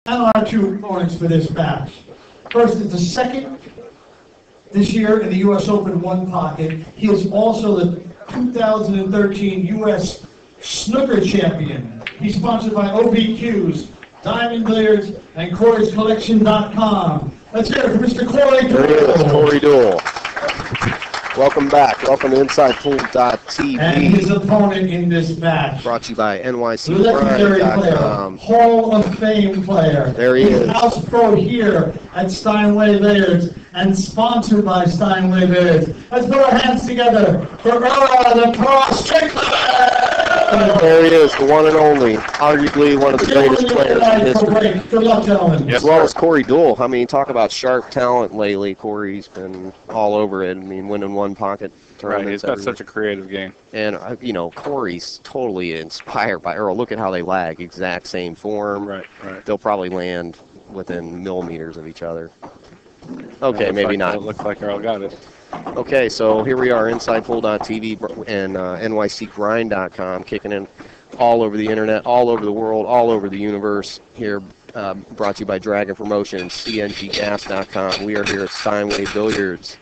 And our two opponents for this match. First, it's the second this year in the U.S. Open one pocket. He is also the 2013 U.S. Snooker Champion. He's sponsored by OBQs, Diamond Billiards, and Corey'sCollection.com. Let's hear it for Mr. Corey Deuel. There he is, Corey Deuel. Welcome back. Welcome to InsidePool.tv. And his opponent in this match. Brought to you by Legendary player, NYCGrind.com. Hall of Fame player. There he is. House pro here at Steinway Billiards and sponsored by Steinway Billiards. Let's put our hands together for Earl, the pro Strickland. There he is, the one and only, arguably one of the greatest players in history. Good luck, gentlemen. As well as Corey Deuel. I mean, talk about sharp talent lately. Corey's been all over it. I mean, winning one pocket tournaments. Right, he's got such a creative game. And, you know, Corey's totally inspired by Earl. Look at how they lag. Exact same form. Right. They'll probably land within millimeters of each other. Okay, maybe not. It looks like Earl got it. Okay, so here we are, InsidePool.tv and NYCGrind.com, kicking in all over the internet, all over the world, all over the universe. Here, brought to you by Dragon Promotions, CNGGas.com. We are here at Steinway Billiards,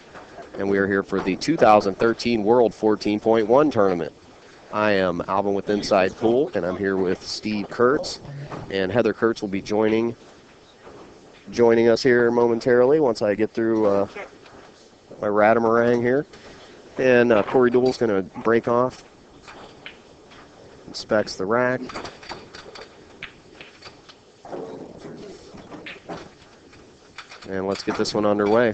and we are here for the 2013 World 14.1 Tournament. I am Alvin with Inside Pool, and I'm here with Steve Kurtz, and Heather Kurtz will be joining us here momentarily once I get through my ratamarang here. And Corey Deuel's going to break off. Inspects the rack. And let's get this one underway.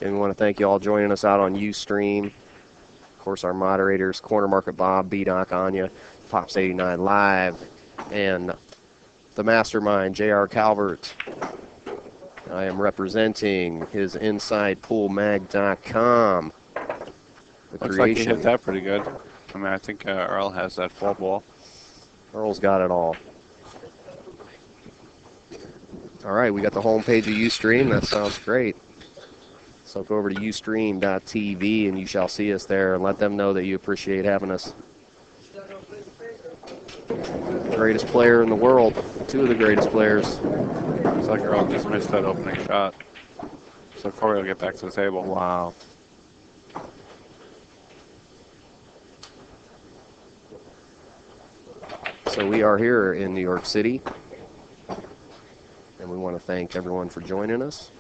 And we want to thank you all joining us out on Ustream. Of course, our moderators, Corner Market Bob, B-Doc Anya, Pops 89 Live, and the mastermind, J.R. Calvert. I am representing his InsidePoolMag.com. Looks like he hit that pretty good. I mean, I think Earl has that full ball. Earl's got it all. All right, we got the home page of Ustream. That sounds great. So go over to Ustream.tv and you shall see us there, and let them know that you appreciate having us. Greatest player in the world. Two of the greatest players. Looks like Earl just missed that opening shot. So Corey will get back to the table. Wow. So we are here in New York City, and we want to thank everyone for joining us.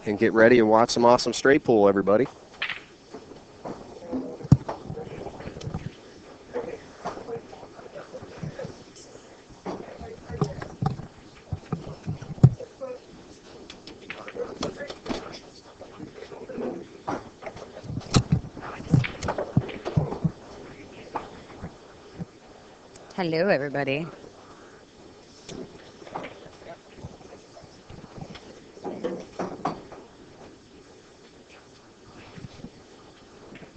And get ready and watch some awesome straight pool, everybody. Hello, everybody.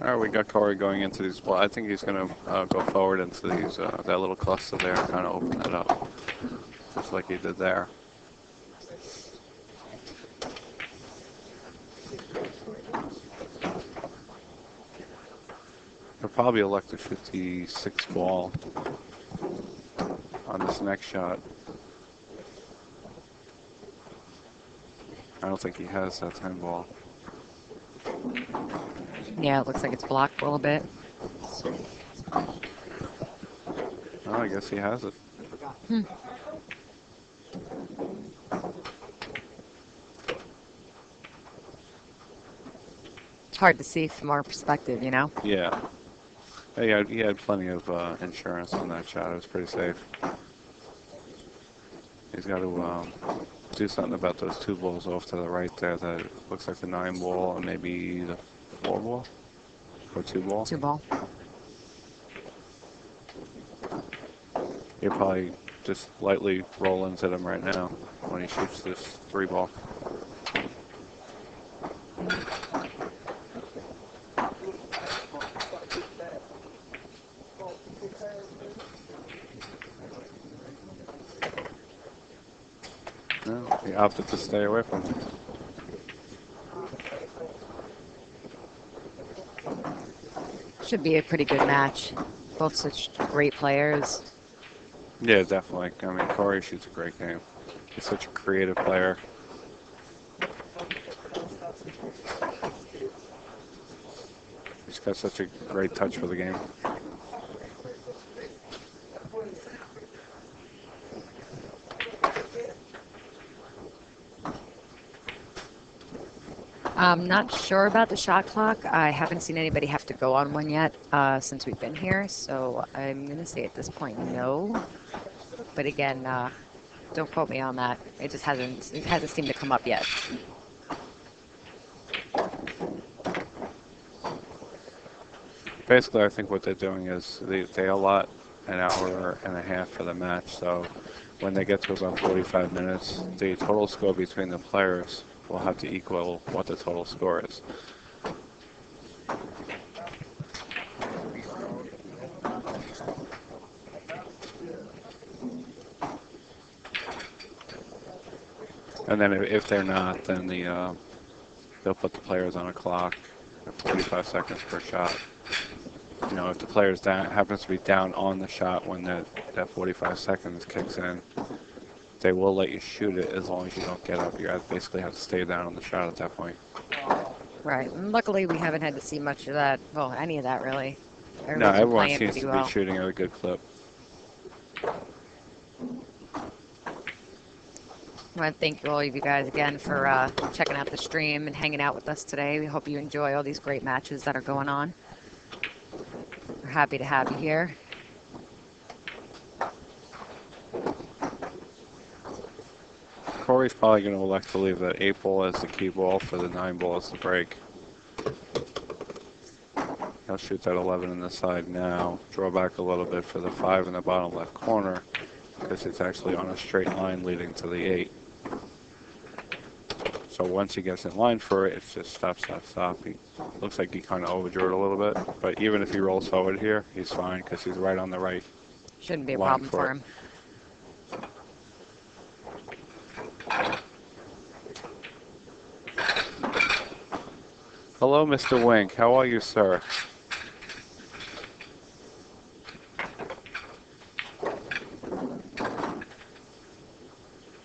All right, we got Corey going into these blocks. I think he's going to go forward into these that little cluster there, kind of open it up, just like he did there. He'll probably elect a 56 ball on this next shot. I don't think he has that 10 ball. Yeah, it looks like it's blocked a little bit. Oh, I guess he has it. It's hard to see from our perspective, you know? Yeah. He had plenty of insurance on that shot. It was pretty safe. He's got to do something about those two balls off to the right there. That looks like the 9 ball and maybe the 4 ball or 2 ball. 2 ball. He'll probably just lightly roll into them right now when he shoots this 3 ball. No, he opted to stay away from it. Should be a pretty good match. Both such great players. Yeah, definitely. I mean, Corey shoots a great game. He's such a creative player. He's got such a great touch for the game. I'm not sure about the shot clock. I haven't seen anybody have to go on one yet since we've been here, so I'm going to say at this point no. But again, don't quote me on that. It hasn't seemed to come up yet. Basically, I think what they're doing is they allot an hour and a half for the match. So when they get to about 45 minutes, the total score between the players will have to equal what the total score is. And then if they're not, then they'll put the players on a clock at 45 seconds per shot. You know, if the player's down, happens to be down on the shot when that 45 seconds kicks in, they will let you shoot it as long as you don't get up. You basically have to stay down on the shot at that point. Right. And luckily, we haven't had to see much of that. Well, any of that really. No, Everybody's been everyone playing seems pretty to well. be shooting at a good clip. I want to thank all of you guys again for checking out the stream and hanging out with us today. We hope you enjoy all these great matches that are going on. We're happy to have you here. Corey's probably going to elect to leave that 8 ball as the key ball for the 9 ball as the break. He'll shoot that 11 in the side now. Draw back a little bit for the 5 in the bottom left corner because it's actually on a straight line leading to the 8. So once he gets in line for it, it's just stop, stop, stop. He looks like he kind of overdrew it a little bit, but even if he rolls forward here, he's fine because he's right on the right. Shouldn't be a line problem for it. him. Hello, Mr. Wink. How are you, sir?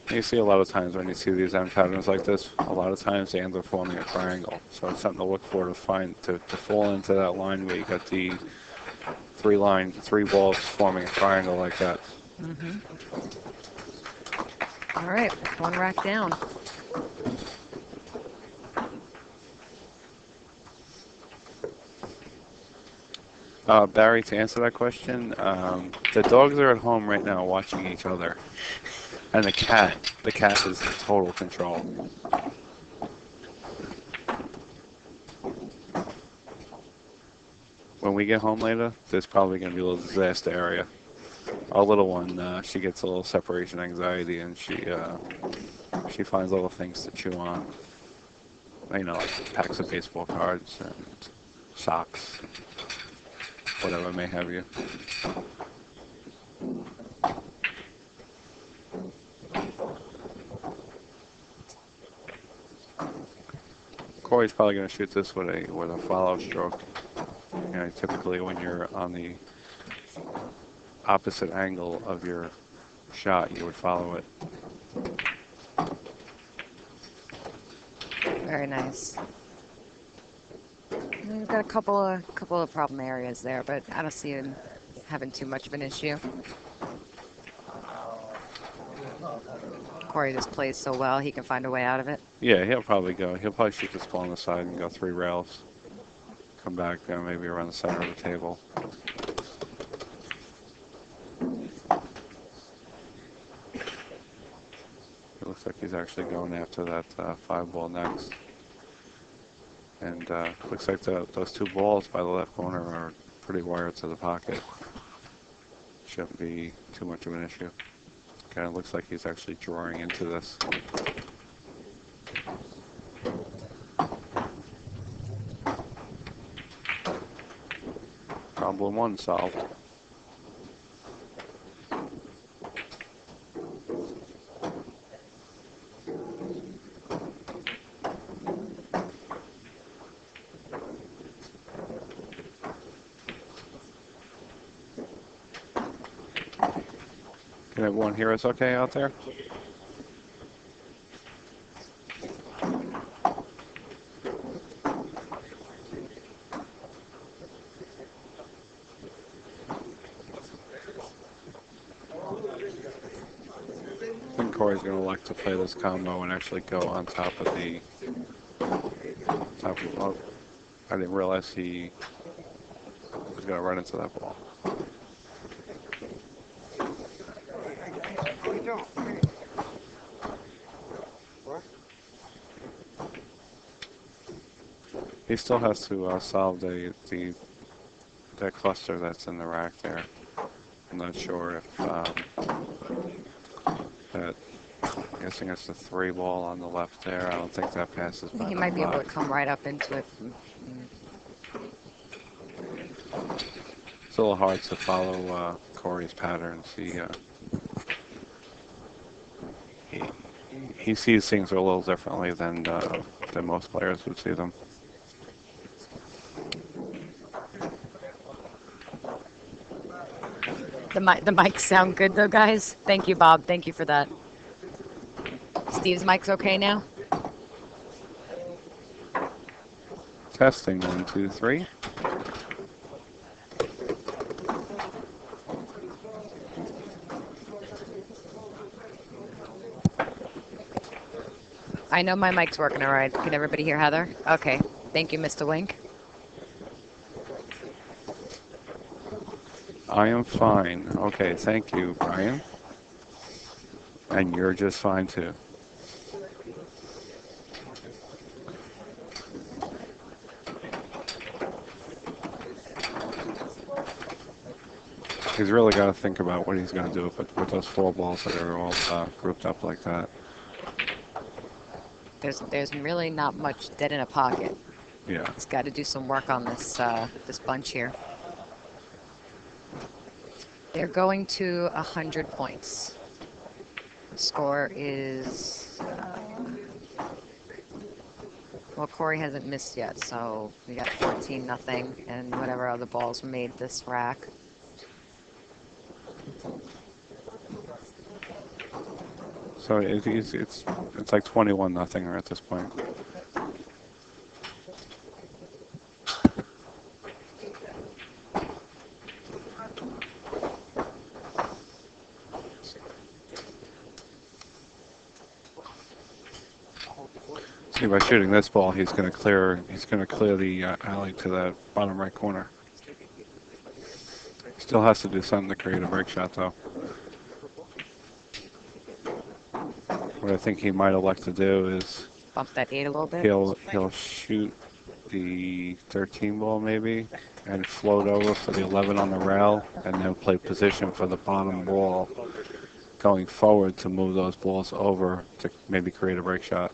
You see a lot of times when you see these end patterns like this, a lot of times they end up forming a triangle. So it's something to look for to find, to fall into that line where you got the three balls forming a triangle like that. Mm-hmm. All right, one rack down. Barry, to answer that question, the dogs are at home right now watching each other. And the cat is in total control. When we get home later, there's probably going to be a little disaster area. Our little one, she gets a little separation anxiety, and she finds little things to chew on. You know, like packs of baseball cards and socks, whatever may have you. Corey's probably going to shoot this with a follow stroke. You know, typically when you're on the opposite angle of your shot, you would follow it. Very nice. We've got a couple of problem areas there, but I don't see him having too much of an issue. Corey just plays so well, he can find a way out of it. Yeah, he'll probably shoot this ball on the side and go 3 rails. Come back maybe around the center of the table. It looks like he's actually going after that 5 ball next. And looks like those 2 balls by the left corner are pretty wired to the pocket. Shouldn't be too much of an issue. Kind of looks like he's actually drawing into this. Problem 1 solved. Can everyone hear us okay out there? I think Corey's going to like to play this combo and actually go on top of the oh, I didn't realize he was going to run into that ball. He still has to solve the cluster that's in the rack there. I'm not sure if that. I'm guessing it's the 3 ball on the left there. I don't think that passes by. He might be able to come right up into it. It's a little hard to follow Corey's patterns. He sees things a little differently than most players would see them. The mics sound good though, guys. Thank you, Bob. Thank you for that. Steve's mic's okay now? Testing 1, 2, 3. I know my mic's working all right. Can everybody hear Heather? Okay. Thank you, Mr. Wink. I am fine. Okay, thank you, Brian. And you're just fine too. He's really got to think about what he's going to do with those 4 balls that are all grouped up like that. There's really not much dead in a pocket. Yeah. He's got to do some work on this this bunch here. They're going to 100 points. The score is well, Corey hasn't missed yet, so we got 14-0, and whatever other balls made this rack. So it's like 21-0 at this point. See, by shooting this ball, he's going to clear the alley to the bottom right corner. Still has to do something to create a break shot, though. What I think he might elect to do is Bump that 8 a little bit. he'll shoot the 13 ball maybe and float over for the 11 on the rail, and then play position for the bottom ball going forward to move those balls over to maybe create a break shot.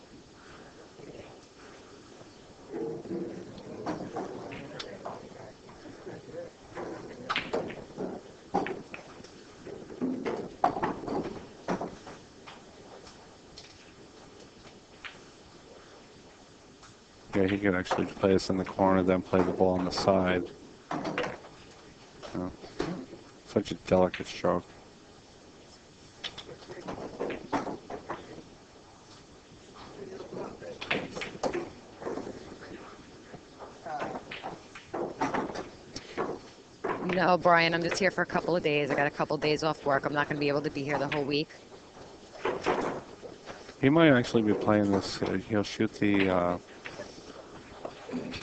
Yeah, he could actually play this in the corner, then play the ball on the side. Oh, such a delicate stroke. No, Brian, I'm just here for a couple of days. I got a couple of days off work. I'm not going to be able to be here the whole week. He might actually be playing this. He'll shoot the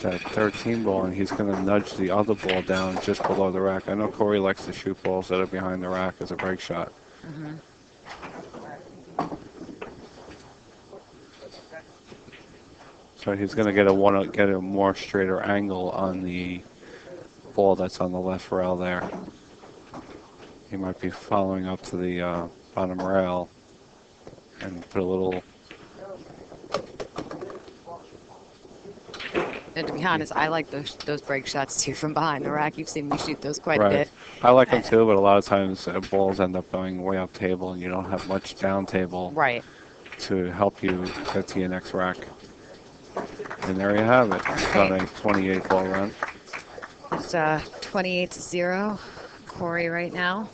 that 13 ball, and he's going to nudge the other ball down just below the rack. I know Corey likes to shoot balls that are behind the rack as a break shot. Mm-hmm. So he's going to get a more straighter angle on the ball that's on the left rail there. He might be following up to the bottom rail and put a little. And to be honest, I like those break shots too from behind the rack. You've seen me shoot those quite a Right. bit. I like them too, but a lot of times balls end up going way up table, and you don't have much down table Right. to help you get to your next rack. And there you have it. It's on a 28 ball run. It's 28-0, Corey right now.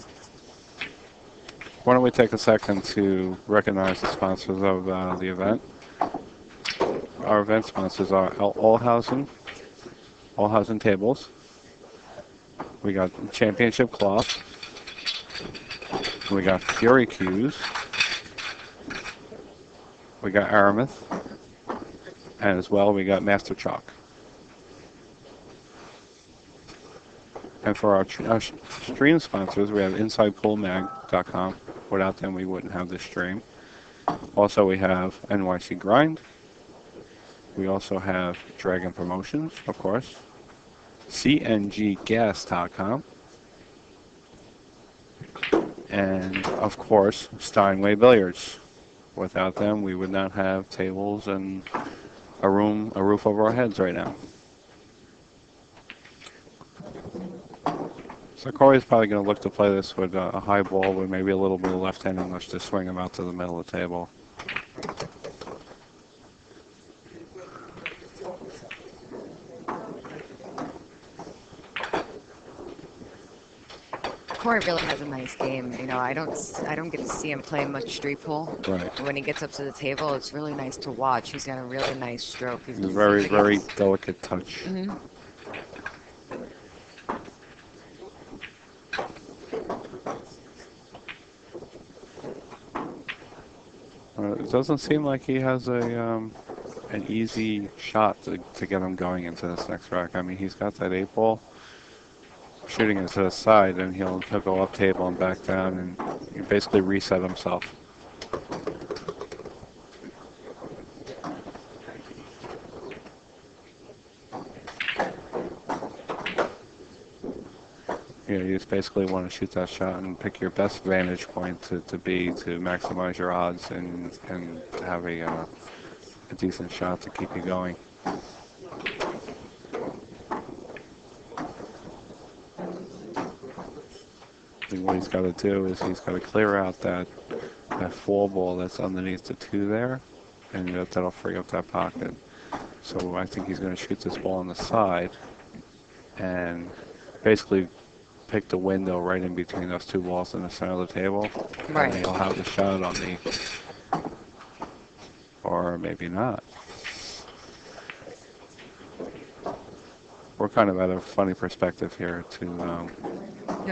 Why don't we take a second to recognize the sponsors of the event. Our event sponsors are Allhausen Tables. We got Championship Cloth. We got Fury Cues. We got Aramis. And as well, we got Master Chalk. And for our stream sponsors, we have InsidePoolMag.com. Without them, we wouldn't have this stream. Also, we have NYC Grind. We also have Dragon Promotions, of course. CNGGas.com. And, of course, Steinway Billiards. Without them, we would not have tables and a roof over our heads right now. So Corey's probably going to look to play this with a high ball with maybe a little bit of left-hand English to swing him out to the middle of the table. Corey really has a nice game. You know, I don't get to see him play much street pool. Right. When he gets up to the table, it's really nice to watch. He's got a really nice stroke. He's very, very delicate touch. Mm-hmm. It doesn't seem like he has an easy shot to get him going into this next rack. I mean, he's got that 8-ball shooting it to the side, and he'll go up table and back down, and he basically reset himself. You just basically want to shoot that shot and pick your best vantage point to maximize your odds and have a decent shot to keep you going. And what he's got to do is he's got to clear out that 4 ball that's underneath the 2 there, and that'll free up that pocket. So I think he's going to shoot this ball on the side and basically pick the window right in between those 2 balls in the center of the table. Right. And he'll have the shot on the, or maybe not. We're kind of at a funny perspective here to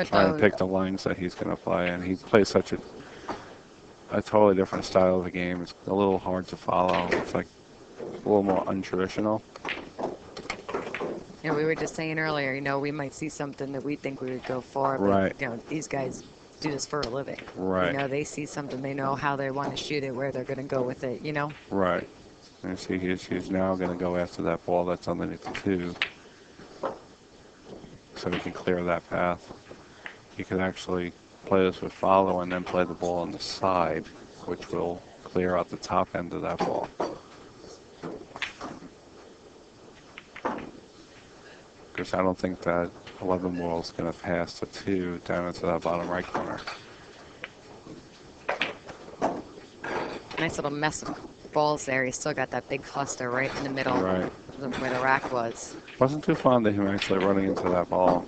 try to pick the lines that he's going to play, and he plays such a totally different style of the game. It's a little hard to follow. It's like a little more untraditional. You know, we were just saying earlier, you know, we might see something that we think we would go for, but, Right. you know, these guys do this for a living. Right. You know, they see something, they know how they want to shoot it, where they're going to go with it, you know? Right. And see, he's now going to go after that ball that's underneath the 2, so he can clear that path. He can actually play this with follow and then play the ball on the side, which will clear out the top end of that ball. Because I don't think that 11 ball is going to pass the 2 down into that bottom right corner. Nice little mess of balls there. He's still got that big cluster right in the middle, Right. Where the rack was. Wasn't too fond of him actually running into that ball.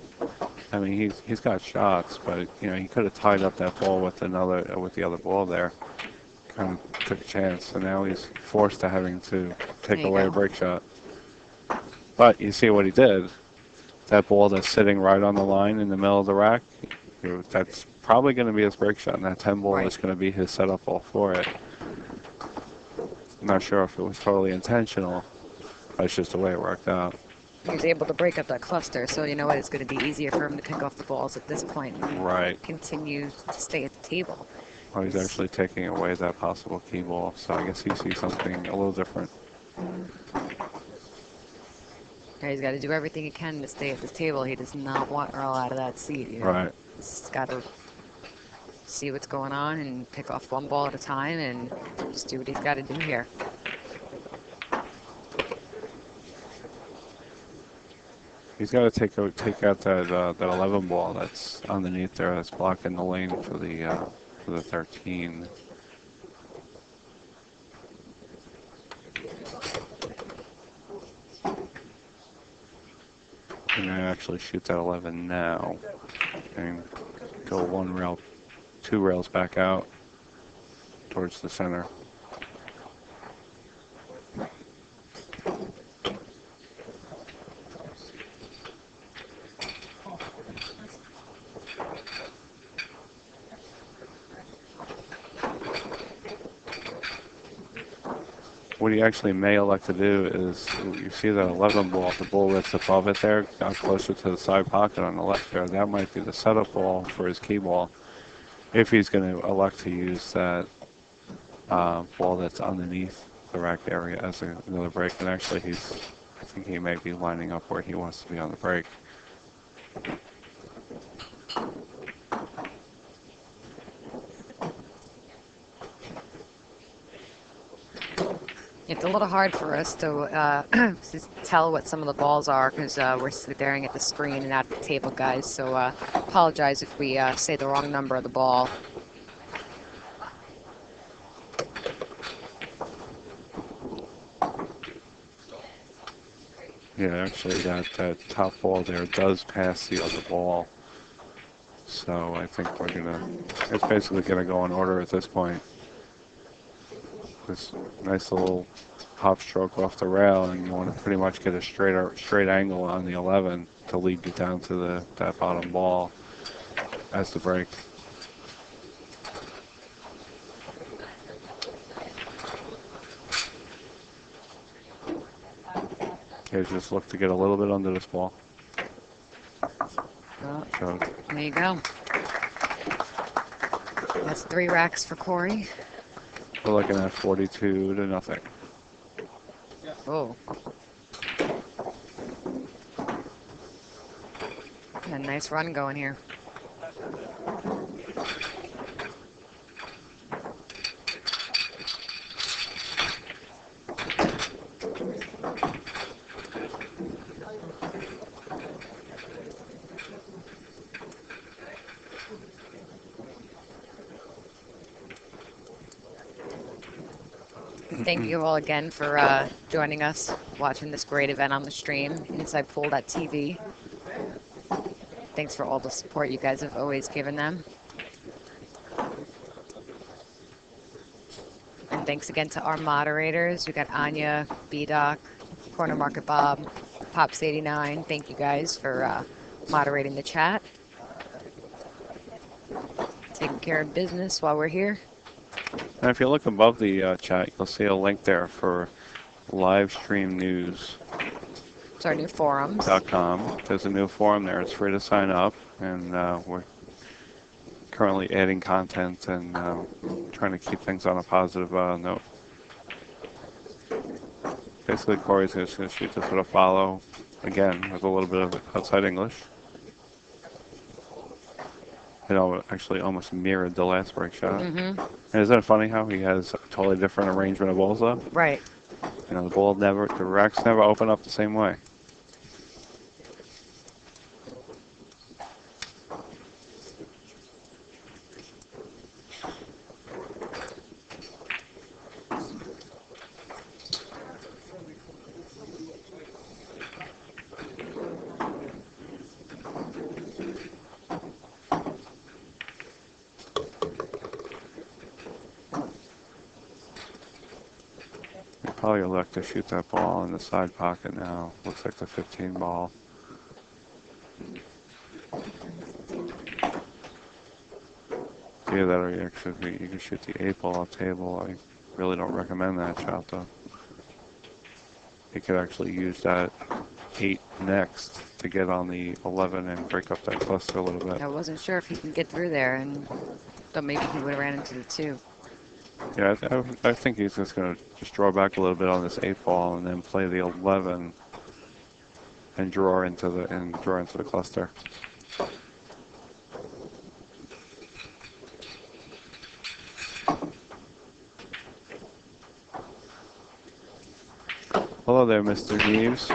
I mean, he's got shots, but you know he could have tied up that ball with the other ball there. Kind of took a chance, and now he's forced to having to take away a break shot. But you see what he did. That ball that's sitting right on the line in the middle of the rack, that's probably going to be his break shot, and that 10 ball is going to be his setup ball for it. I'm not sure if it was totally intentional. That's just the way it worked out. He was able to break up that cluster, so you know what? It's going to be easier for him to pick off the balls at this point and Right. continue to stay at the table. Well, he's actually taking away that possible key ball, so I guess he sees something a little different. He's got to do everything he can to stay at this table. He does not want Earl out of that seat. You know? Right. He's got to see what's going on and pick off 1 ball at a time and just do what he's got to do here. He's got to take out that 11 ball that's underneath there that's blocking the lane for the 13. And I actually shoot that 11 now and go 1 rail 2 rails back out towards the center. What he actually may elect to do is, you see that 11 ball, the ball that's above it there, down closer to the side pocket on the left there, that might be the setup ball for his key ball. If he's going to elect to use that ball that's underneath the rack area as another break. And actually I think he may be lining up where he wants to be on the break. It's a little hard for us to tell what some of the balls are because we're staring at the screen and not the table, guys. So apologize if we say the wrong number of the ball. Yeah, actually that top ball there does pass the other ball. So I think it's basically gonna go in order at this point. This nice little hop stroke off the rail, and you want to pretty much get a straight angle on the 11 to lead you down to that bottom ball as the break. Okay, just look to get a little bit under this ball. Well, there you go. That's 3 racks for Corey. We're looking at 42-0. Oh. A nice run going here. Thank you all again for joining us, watching this great event on the stream, InsidePool.tv. Thanks for all the support you guys have always given them. And thanks again to our moderators. We got Anya, B-Doc, Corner Market Bob, Pops89. Thank you guys for moderating the chat. Taking care of business while we're here. And if you look above the chat, you'll see a link there for live stream news. It's our new forums. .com. There's a new forum there. It's free to sign up, and we're currently adding content and trying to keep things on a positive note. Basically, Corey's just going to shoot this with a follow, again, with a little bit of outside English. It actually almost mirrored the last break shot. Mm-hmm. And isn't it funny how he has a totally different arrangement of balls up? Right. You know, the racks never open up the same way. Probably elect to shoot that ball in the side pocket now. Looks like the 15 ball. Either that or you can shoot the 8 ball off table. I really don't recommend that shot though. You could actually use that 8 next to get on the 11 and break up that cluster a little bit. I wasn't sure if he can get through there, and thought maybe he would have ran into the 2. Yeah, I think he's just going to just draw back a little bit on this 8 ball and then play the 11 and draw into the cluster. Hello there, Mr. Neves.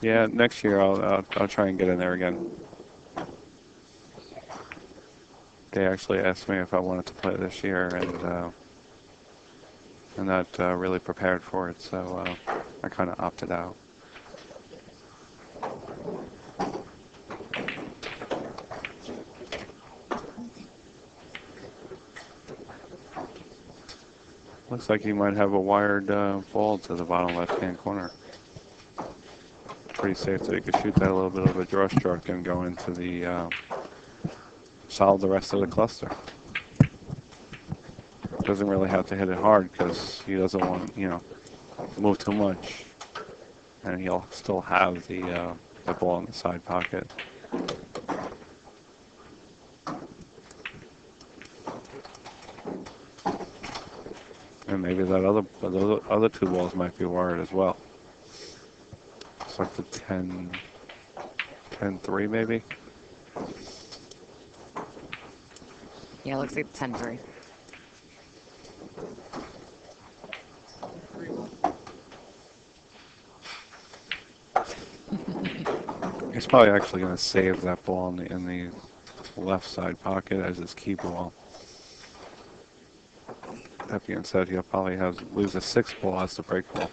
Yeah, next year I'll try and get in there again. They actually asked me if I wanted to play this year, and I'm not really prepared for it, so I kind of opted out. Looks like he might have a wired ball to the bottom left-hand corner. Pretty safe that he could shoot that a little bit of a draw stroke and go into the solve the rest of the cluster. Doesn't really have to hit it hard because he doesn't want, move too much, and he'll still have the ball in the side pocket. And maybe those other two balls might be wired as well. It's like the 10-3 maybe. Yeah, it looks like 10-3. He's probably actually going to save that ball in the left side pocket as his key ball. That being said, he'll probably lose a 6 ball as the break ball.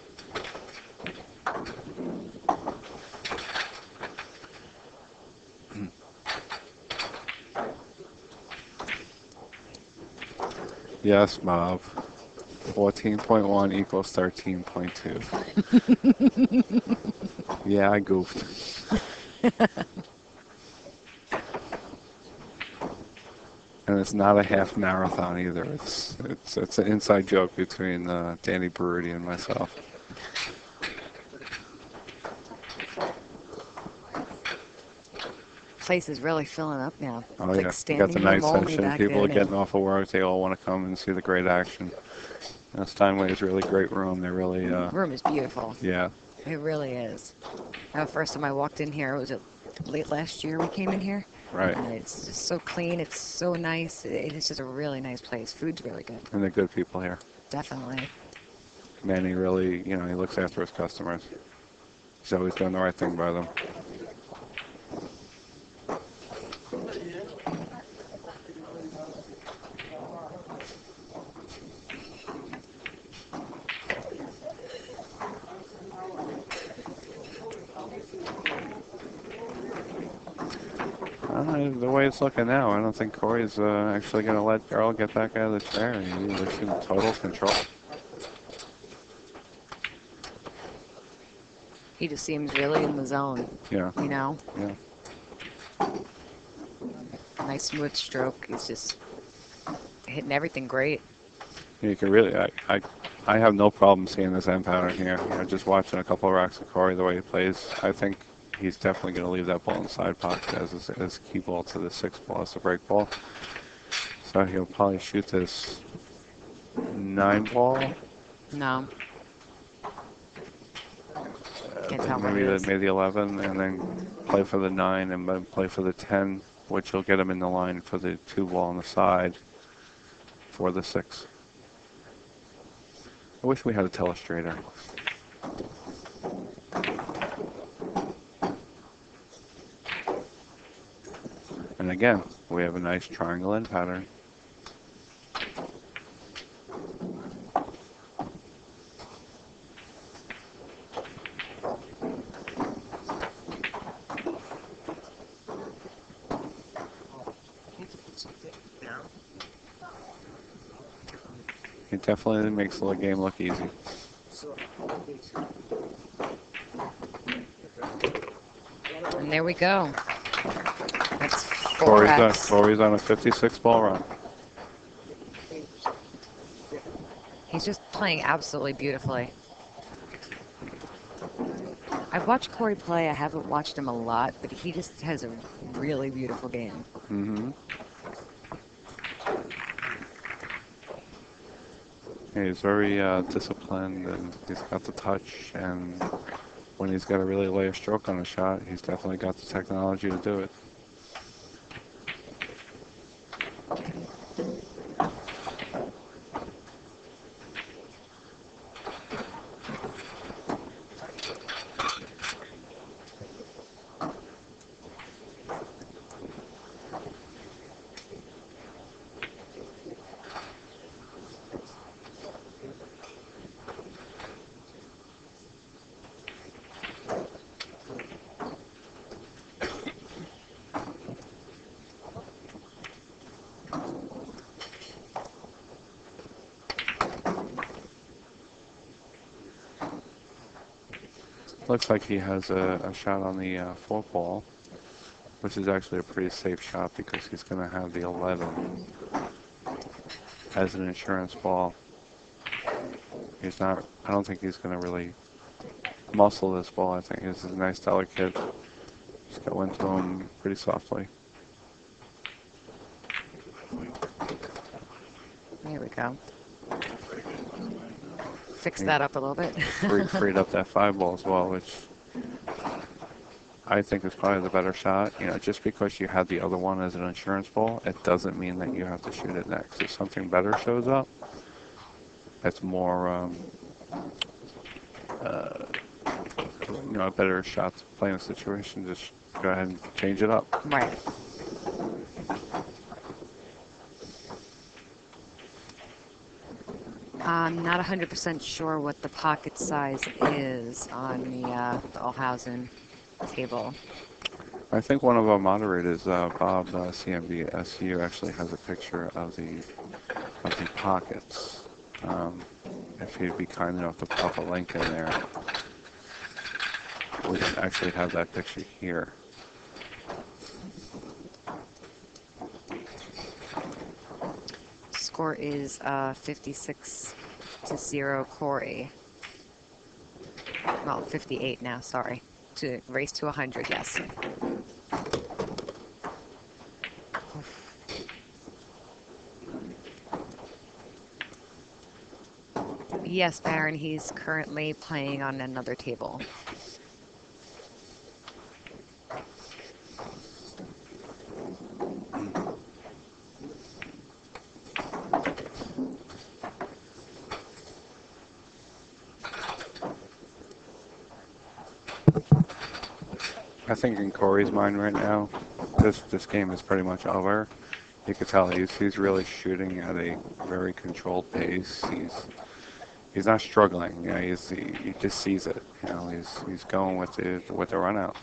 Yes, Bob. 14.1 equals 13.2. Yeah, I goofed. And it's not a half marathon either. It's an inside joke between Danny Berruti and myself. Place is really filling up now. Oh it's yeah, like you standing got the night room only session. back People there are now. getting off of work. They all want to come and see the great action. Steinway is a really great room. They're really Room is beautiful. yeah. It really is. The first time I walked in here, was it late last year we came in here? Right. And it's just so clean. It's so nice. It is just a really nice place. Food's really good. And they're good people here. Definitely. Manny really, he looks after his customers. He's always doing the right thing by them. The way it's looking now, I don't think Corey's actually going to let Earl get back out of the chair. He looks in total control. He just seems really in the zone. Yeah. Yeah. Nice smooth stroke. He's just hitting everything great. You can really, I have no problem seeing this end pattern here. Just watching a couple of racks of Corey, the way he plays, I think he's definitely going to leave that ball in the side pocket as his key ball to the 6 ball as the break ball. So he'll probably shoot this 9 ball. No. Can't tell what it is. Maybe the 11, and then play for the 9, and then play for the 10, which will get him in the line for the 2 ball on the side for the 6. I wish we had a telestrator. And again, we have a nice triangle end pattern. It definitely makes the game look easy. And there we go. That's 4x. Corey's on a 56 ball run. He's just playing absolutely beautifully. I've watched Corey play. I haven't watched him a lot, but he just has a really beautiful game. Mm-hmm. He's very disciplined, and he's got the touch, and when he's got to really lay a stroke on a shot, he's definitely got the technology to do it. Looks like he has a shot on the 4 ball, which is actually a pretty safe shot because he's going to have the 11 as an insurance ball. He's not, I don't think he's going to really muscle this ball. I think this is a nice delicate. Just go into him pretty softly. There we go. Fix that up a little bit. Freed up that 5 ball as well, which I think is probably the better shot. You know, just because you had the other one as an insurance ball, it doesn't mean that you have to shoot it next. If something better shows up, that's more, you know, a better shot to play in a situation, just go ahead and change it up. Right. I'm not 100% sure what the pocket size is on the Olhausen table. I think one of our moderators, Bob CMBSU, actually has a picture of the pockets. If he'd be kind enough to pop a link in there, we actually have that picture here. Score is 56-0 Corey. Well, 58 now, sorry. To race to 100, yes. Yes, Baron, he's currently playing on another table. I think in Corey's mind right now, this game is pretty much over. You can tell he's really shooting at a very controlled pace. He's not struggling. You know, he just sees it. You know, he's going with the run out.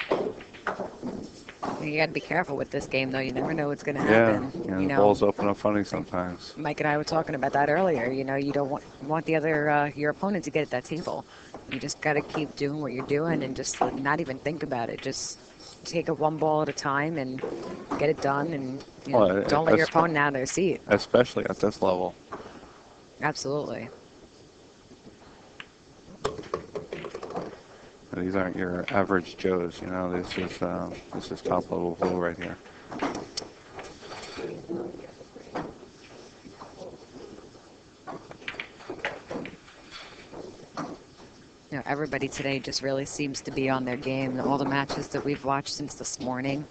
You got to be careful with this game, though. You never know what's going to happen. Yeah, the balls open up funny sometimes. Mike and I were talking about that earlier. You know, you don't want the other your opponent to get at that table. You just got to keep doing what you're doing and just not even think about it. Just take it one ball at a time and get it done, and you know, don't let your opponent out of their seat. Especially at this level. Absolutely. These aren't your average Joes, you know. This is top level blue right here. You know, everybody today just really seems to be on their game. All the matches that we've watched since this morning,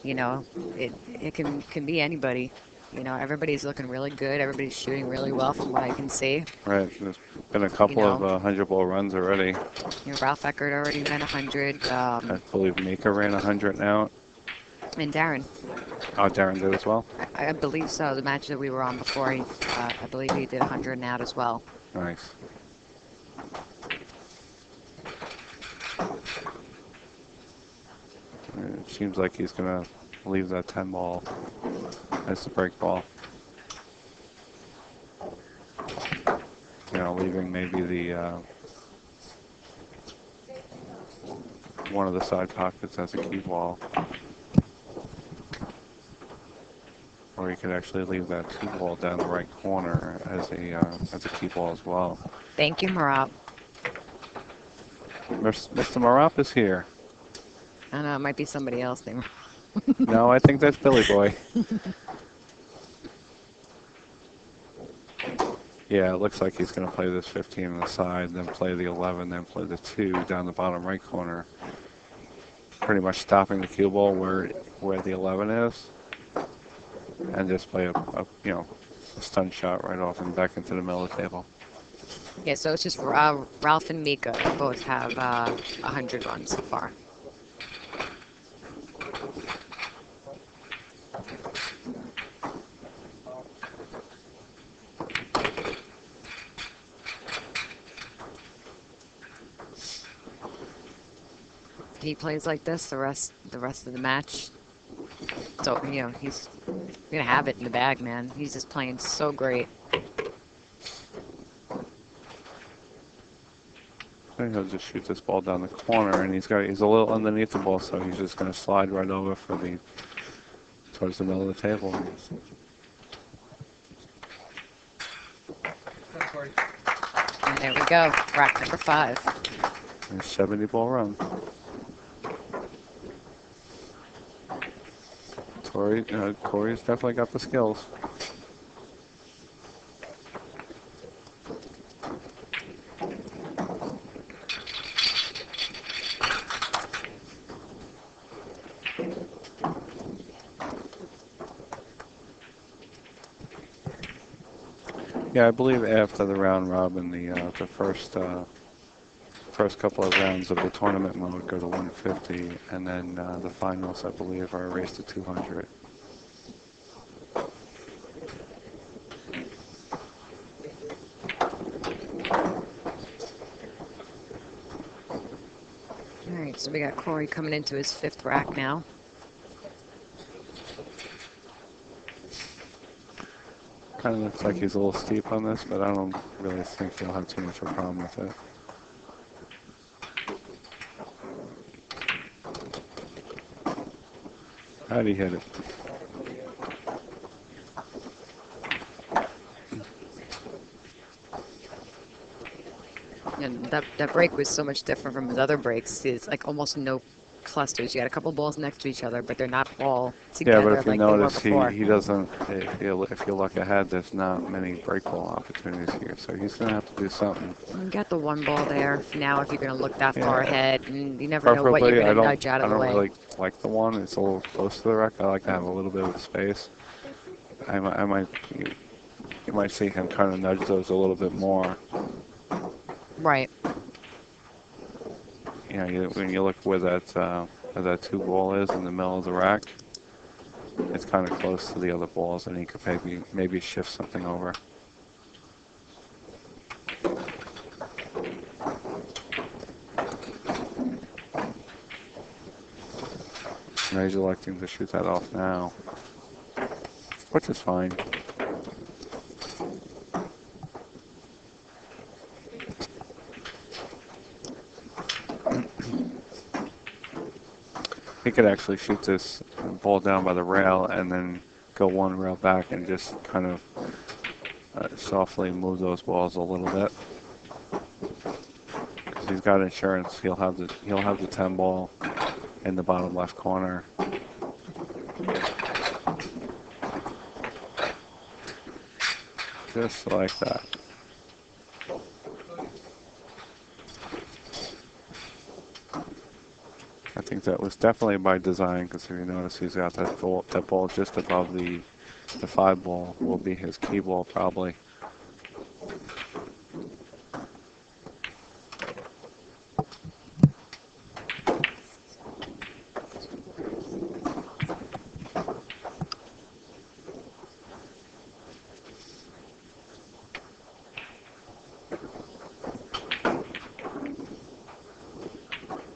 you know, it can be anybody. You know, everybody's looking really good. Everybody's shooting really well from what I can see. Right. There's been a couple of 100-ball runs already. You know, Ralph Eckert already ran 100. I believe Mika ran 100 now. And Darren. Oh, Darren did as well? I believe so. The match that we were on before, I believe he did 100 and out as well. Nice. It seems like he's going to leave that 10 ball as the break ball. You know, leaving maybe the one of the side pockets as a key ball. Or you could actually leave that 2 ball down the right corner as a key ball as well. Thank you, Marap. Mr. Marap is here. I don't know, it might be somebody else named. No, I think that's Billy Boy. Yeah, it looks like he's going to play this 15 on the side, then play the 11, then play the 2 down the bottom right corner. Pretty much stopping the cue ball where the 11 is. And just play a stun shot right off and back into the middle of the table. Yeah, so it's just Ralph and Mika both have 100 runs so far. He plays like this the rest of the match. So, you know, he's gonna have it in the bag, man. He's just playing so great. think he'll just shoot this ball down the corner, and he's a little underneath the ball, so he's just going to slide right over towards the middle of the table. And there we go, rack number 5. And 70 ball run. Corey's definitely got the skills. Yeah, I believe after the round robin, the first couple of rounds of the tournament mode go to 150, and then the finals, I believe, are a race to 200. All right, so we got Corey coming into his 5th rack now. Kind of looks like he's a little steep on this, but I don't really think he'll have too much of a problem with it. How'd he hit it? And that break was so much different from his other breaks. It's like almost no clusters. You got a couple balls next to each other, but they're not all together. Yeah, but if you like notice, they were before. he doesn't. If you look ahead, there's not many break ball opportunities here, so he's gonna have to do something. You got the one ball there now if you're going to look that far ahead, and you never know Preferably, what you're going to nudge out of the way. I don't really like the one. It's a little close to the rack. I like to have a little bit of space. You might see him kind of nudge those a little bit more. Right. You know, when you look where that 2 ball is in the middle of the rack, it's kind of close to the other balls, and he could maybe shift something over. Now he's electing to shoot that off now, which is fine. He could actually shoot this ball down by the rail and then go one rail back and just kind of softly move those balls a little bit. Because he's got insurance, he'll have the 10 ball in the bottom left corner. Just like that. I think that was definitely by design, because if you notice, he's got that ball just above the 5 ball will be his key ball probably.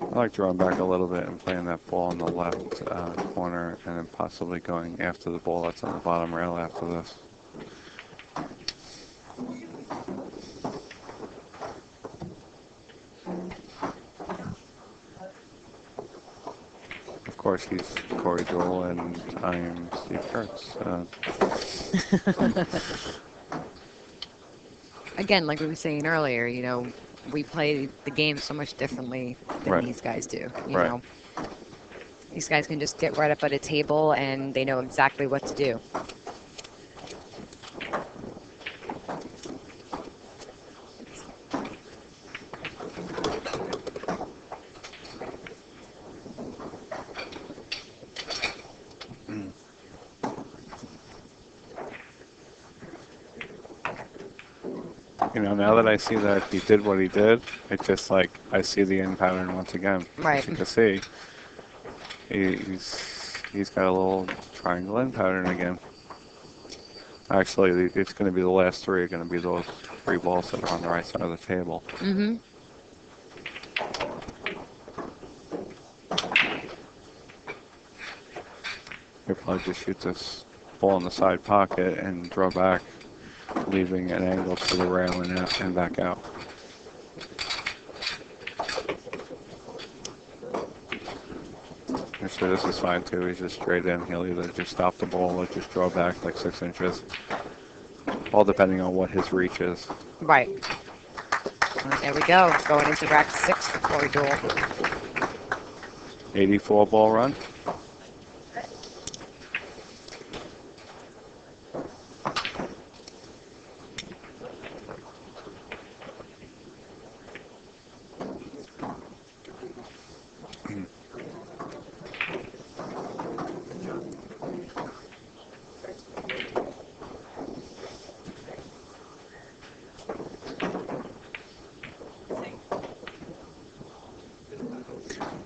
I like drawing back a little bit and playing that ball in the left corner, and then possibly going after the ball that's on the bottom rail after this. Of course, he's Corey Deuel, and I am Steve Kurtz. Again, like we were saying earlier, you know, we play the game so much differently than these guys do. You know, these guys can just get right up at a table and they know exactly what to do. You know, now that I see that he did what he did, it's just like I see the end pattern once again. Right. As you can see, he's got a little triangle end pattern again. Actually, it's going to be the last 3 are going to be those 3 balls that are on the right side of the table. Mm-hmm. He'll probably just shoot this ball in the side pocket and draw back, leaving an angle to the rail and back out. Actually, this is fine too. He's just straight in. He'll either just stop the ball or just draw back like 6 inches. All depending on what his reach is. Right. There we go. Going into rack 6 for Corey Deuel. 84 ball run.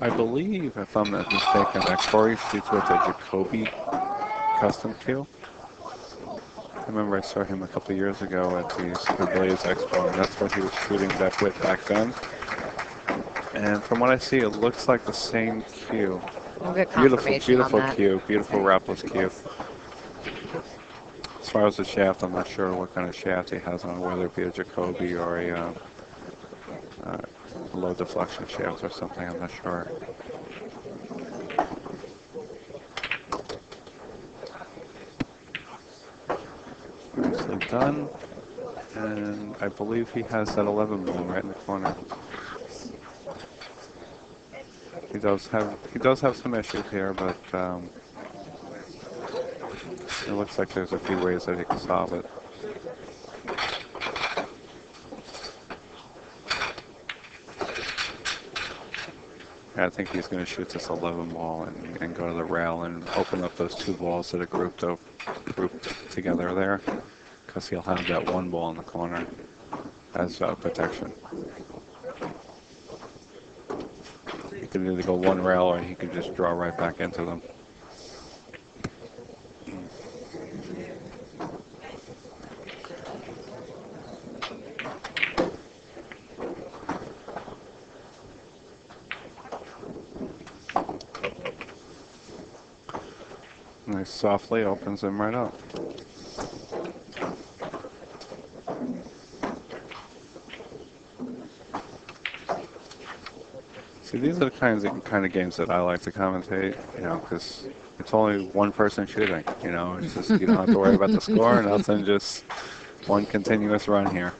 I believe, if I'm not mistaken, that Corey shoots with a Jacoby custom cue. I remember I saw him a couple of years ago at the Super Blaze Expo, and that's what he was shooting that with back then. And from what I see, it looks like the same cue. We'll get Beautiful, confirmation beautiful on that. cue, beautiful wrapless cue. As far as the shaft, I'm not sure what kind of shaft he has on, whether it be a Jacoby or a low deflection shaft or something, I'm not sure. Nicely done. And I believe he has that 11 ball right in the corner. He does have some issues here, but it looks like there's a few ways that he can solve it. I think he's going to shoot this 11 ball and go to the rail and open up those 2 balls that are grouped together there, because he'll have that 1 ball in the corner as protection. He can either go 1 rail or he can just draw right back into them. Nice, softly opens him right up. See, these are the kind of games that I like to commentate, you know, because it's only one person shooting, you know. It's just, you don't have to worry about the score, nothing, just one continuous run here.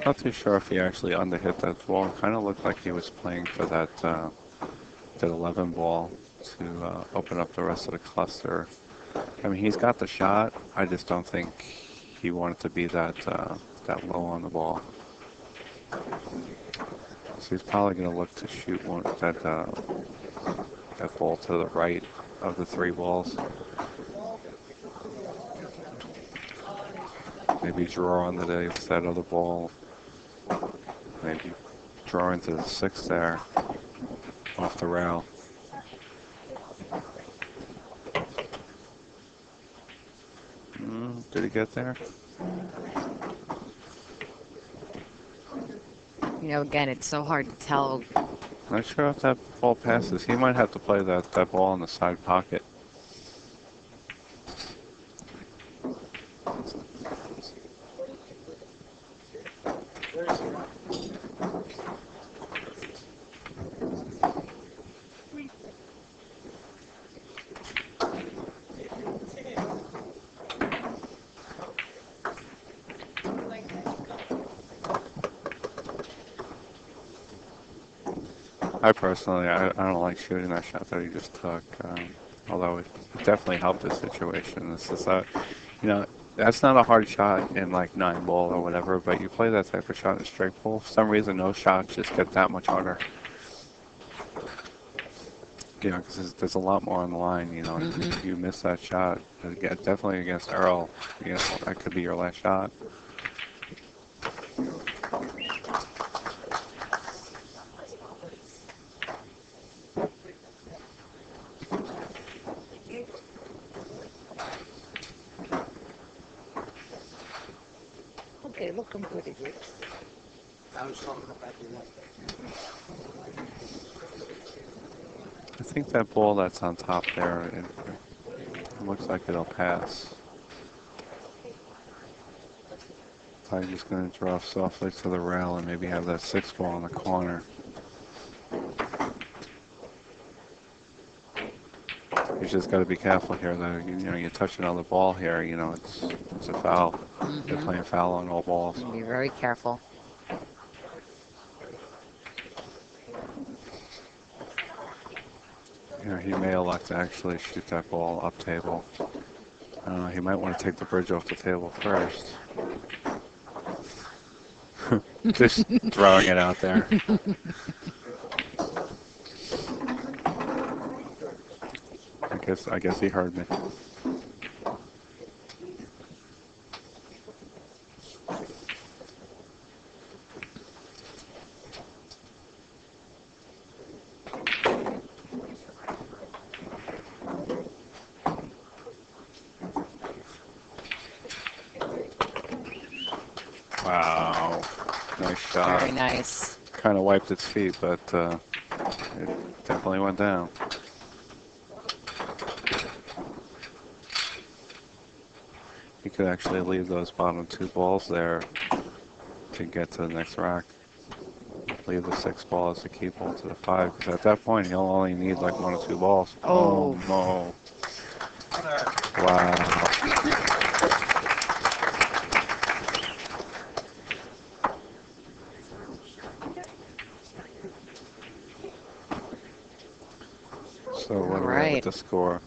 Not too sure if he actually underhit that ball. It kind of looked like he was playing for that 11 ball to open up the rest of the cluster. I mean, he's got the shot. I just don't think he wanted to be that low on the ball. So he's probably going to look to shoot that ball to the right of the 3 balls. Maybe draw on that other ball. Maybe draw into the 6 there, off the rail. Did he get there? You know, again, it's so hard to tell. Not sure if that ball passes. He might have to play that ball in the side pocket. I personally, I don't like shooting that shot that he just took, although it definitely helped the situation. It's just that, you know, that's not a hard shot in like 9 ball or whatever, but you play that type of shot in straight ball, for some reason those shots just get that much harder. You know, because there's a lot more on the line, you know, if you miss that shot, definitely against Earl, you know, that could be your last shot. Okay, looking pretty good. I was talking about the one. think that ball that's on top there, it looks like it'll pass. I'm just going to draw softly to the rail and maybe have that 6 ball in the corner. You just got to be careful here, though. You know, you're touching on the ball here. You know, it's a foul. They're playing foul on all balls. Be very careful. You know, he may elect to actually shoot that ball up table. He might want to take the bridge off the table first. Just throwing it out there. I guess he heard me. Wow. Nice shot. Very nice. Kind of wiped its feet, but it definitely went down. You could actually leave those bottom 2 balls there to get to the next rack. Leave the 6 ball as the key ball to the 5, because at that point he'll only need like 1 or 2 balls. Oh. No. Wow. So what do we have with the score?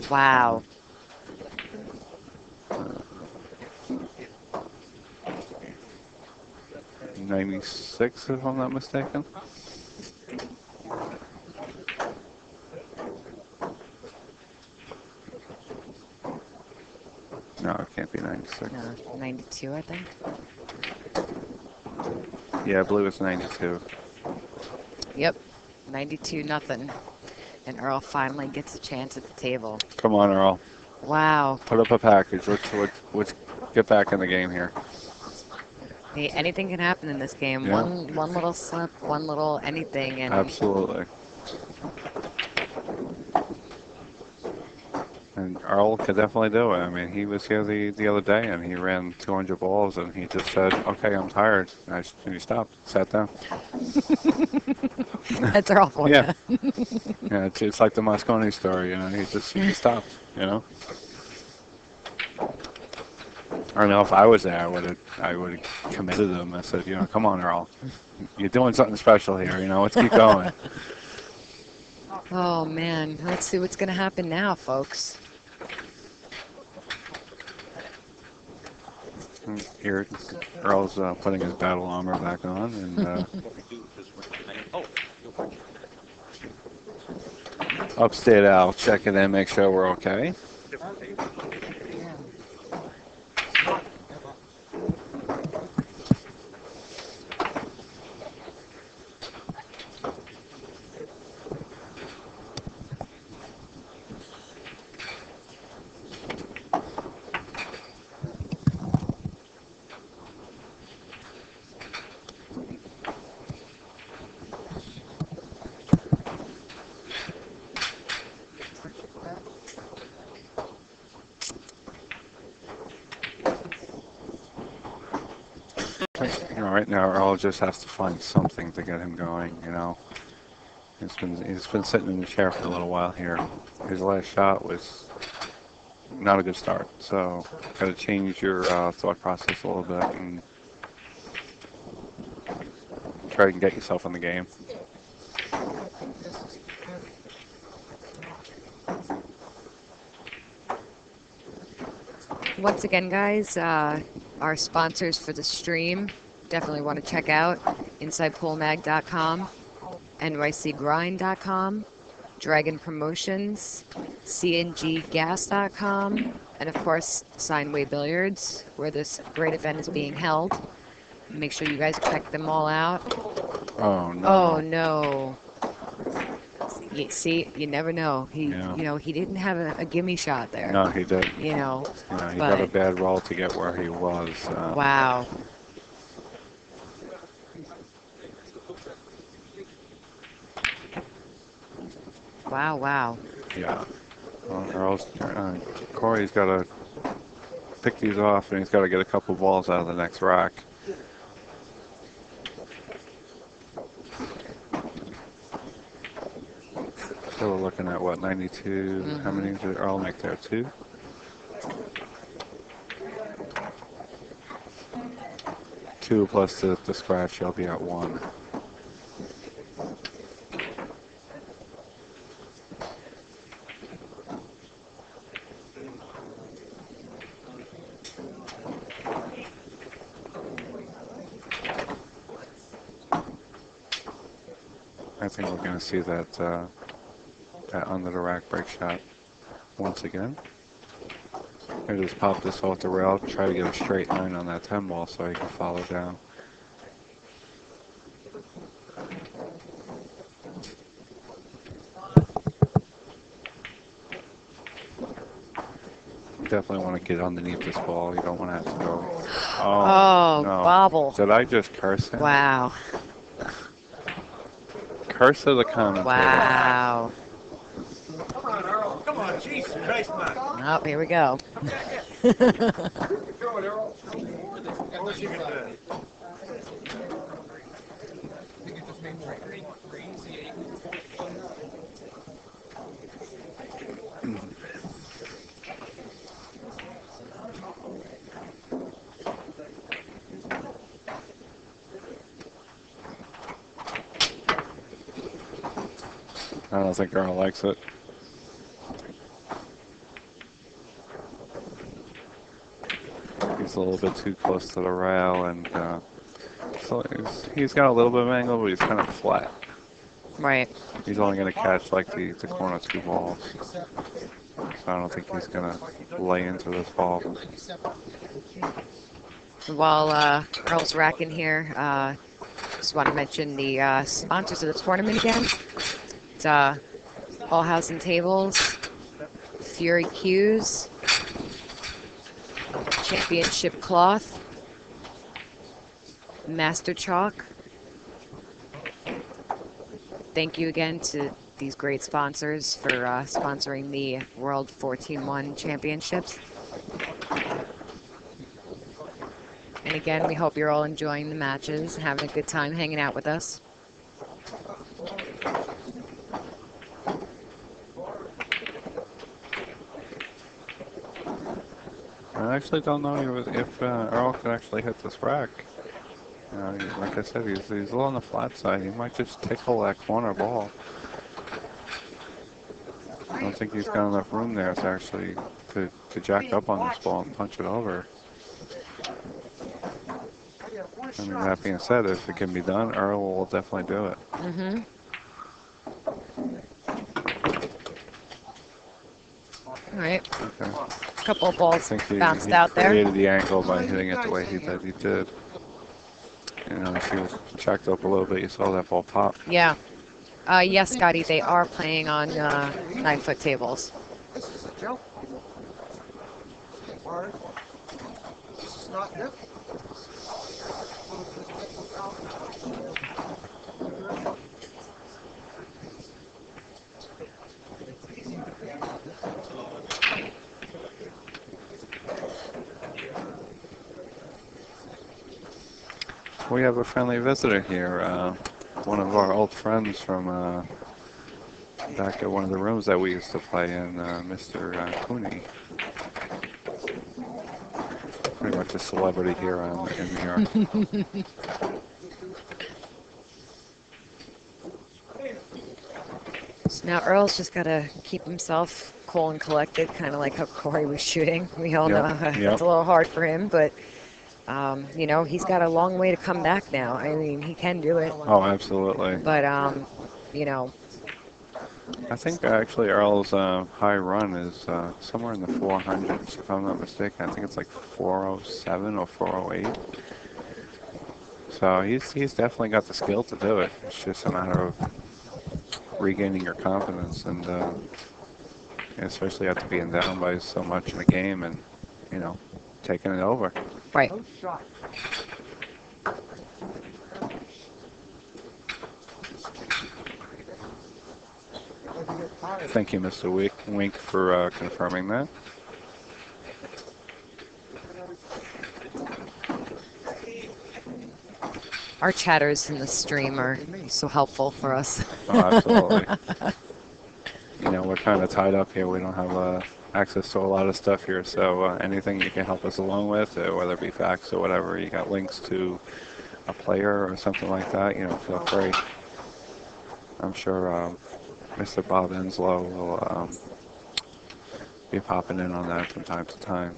Wow. 96, if I'm not mistaken. No, it can't be 96. No, 92, I think. Yeah, I believe it's 92. Yep. 92-0. And Earl finally gets a chance at the table. Come on, Earl. Wow. Put up a package. Let's get back in the game here. Hey, anything can happen in this game. Yeah. One little slip, one little anything, and Absolutely. And Earl could definitely do it. I mean, he was here the other day, and he ran 200 balls, and he just said, "Okay, I'm tired." And he stopped, sat down. that's Earl for you. Yeah. Yeah, it's like the Moscone story, you know. He stopped, you know. I don't know if I was there, I would have committed him. I said, you know, come on, Earl, you're doing something special here, you know. Let's keep going. Oh man, let's see what's gonna happen now, folks. Here, Earl's putting his battle armor back on, and upstate Al checking in, make sure we're okay. Right now, Earl just has to find something to get him going. You know, he's been sitting in the chair for a little while here. His last shot was not a good start, so got to change your thought process a little bit and try and get yourself in the game. Once again, guys, our sponsors for the stream, definitely want to check out InsidePoolMag.com, NYCGrind.com, Dragon Promotions, CNGGas.com, and of course, Steinway Billiards, where this great event is being held. Make sure you guys check them all out. Oh no! Oh no! See, you never know. You know, he didn't have a gimme shot there. No, he didn't. You know, He got a bad roll to get where he was. Wow. Wow, wow. Yeah. Earl's Corey's got to pick these off, and he's got to get a couple balls out of the next rack. So we're looking at what, 92? How many did Earl make there? 2? 2 plus the scratch, he'll be at 1. I think we're going to see that that under the rack break shot once again. I just pop this off the rail, try to get a straight line on that 10 ball so he can follow down. You definitely want to get underneath this ball. You don't want to have to go. Oh, no. bobble. Did I just curse him? Wow. Curse of the commentator. Wow. Come on, Earl. Come on, Jesus Christ, man. Oh, here we go. Throw it, Earl. What was you going to do? I don't think Earl likes it. He's a little bit too close to the rail, and so he's got a little bit of angle, but he's kind of flat. Right. He's only going to catch like the corner 2 balls. So I don't think he's going to lay into this ball. While Earl's racking here, just want to mention the sponsors of the tournament again. It's All House and Tables, Fury Cues, Championship Cloth, Master Chalk. Thank you again to these great sponsors for sponsoring the World 14-1 Championships. And again, we hope you're all enjoying the matches, having a good time hanging out with us. I actually don't know if Earl could actually hit this rack. Like I said, he's a little on the flat side. He might just tickle that corner ball. I don't think he's got enough room there to actually to jack up on this ball and punch it over. I mean, that being said, if it can be done, Earl will definitely do it. Mm-hmm. All right. Okay. A couple of balls I think bounced he out there. created the angle by hitting it the way he did. You know, if he was jacked up a little bit, you saw that ball pop. Yeah. Yes, Scotty, they are playing on 9-foot tables. This is a joke. Or, this is not good. We have a friendly visitor here. One of our old friends from back at one of the rooms that we used to play in, Mr. Cooney. Pretty much a celebrity here in New York. So now Earl's just got to keep himself cool and collected, kind of like how Corey was shooting. We all know it's a little hard for him, but you know, he's got a long way to come back now. I mean, he can do it. Oh, absolutely. But, you know. I think actually Earl's high run is somewhere in the 400s, if I'm not mistaken. I think it's like 407 or 408. So he's definitely got the skill to do it. It's just a matter of regaining your confidence, and especially after being down by so much in the game, and you know, taking it over. Right. Thank you, Mr. Wink, for confirming that. Our chatters in the stream are so helpful for us. Oh, absolutely. You know, we're kind of tied up here. We don't have access to a lot of stuff here, so anything you can help us along with, whether it be facts or whatever, you got links to a player or something like that, you know, feel free. I'm sure Mr. Bob Enslow will be popping in on that from time to time.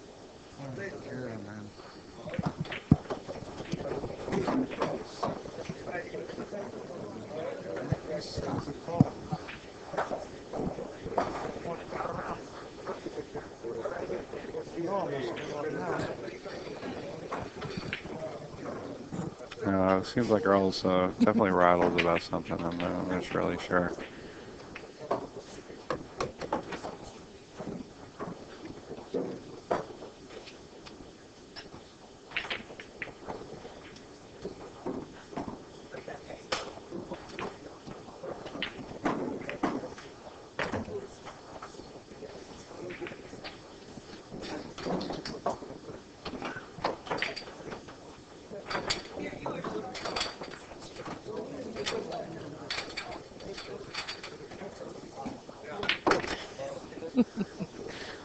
It seems like Earl's definitely rattled about something. I'm not just really sure.